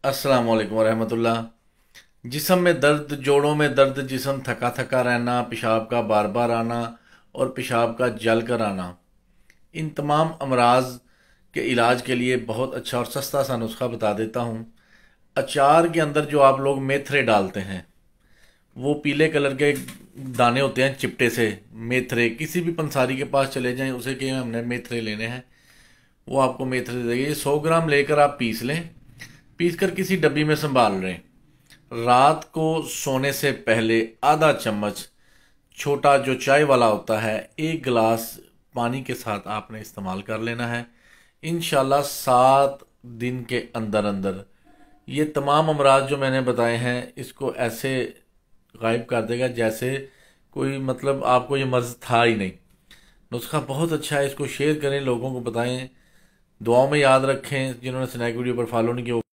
अस्सलाम वालेकुम वरहमतुल्लाह। जिस्म में दर्द, जोड़ों में दर्द, जिस्म थका थका रहना, पेशाब का बार बार आना और पेशाब का जल कर आना, इन तमाम अमराज के इलाज के लिए बहुत अच्छा और सस्ता सा नुस्खा बता देता हूँ। अचार के अंदर जो आप लोग मेथरे डालते हैं, वो पीले कलर के दाने होते हैं चिपटे से। मेथरे किसी भी पंसारी के पास चले जाएं, उसे कहें हमने मेथरे लेने हैं, वो आपको मेथरे देंगे। ये 100 ग्राम लेकर आप पीस लें। पीस कर किसी डब्बी में संभाल लें। रात को सोने से पहले आधा चम्मच, छोटा जो चाय वाला होता है, एक गिलास पानी के साथ आपने इस्तेमाल कर लेना है। इंशाल्लाह 7 दिन के अंदर अंदर ये तमाम अमराज जो मैंने बताए हैं, इसको ऐसे गायब कर देगा जैसे कोई मतलब आपको ये मर्ज़ था ही नहीं। नुस्खा बहुत अच्छा है, इसको शेयर करें, लोगों को बताएं। दुआओं में याद रखें। जिन्होंने स्नैक वीडियो पर फॉलो नहीं किया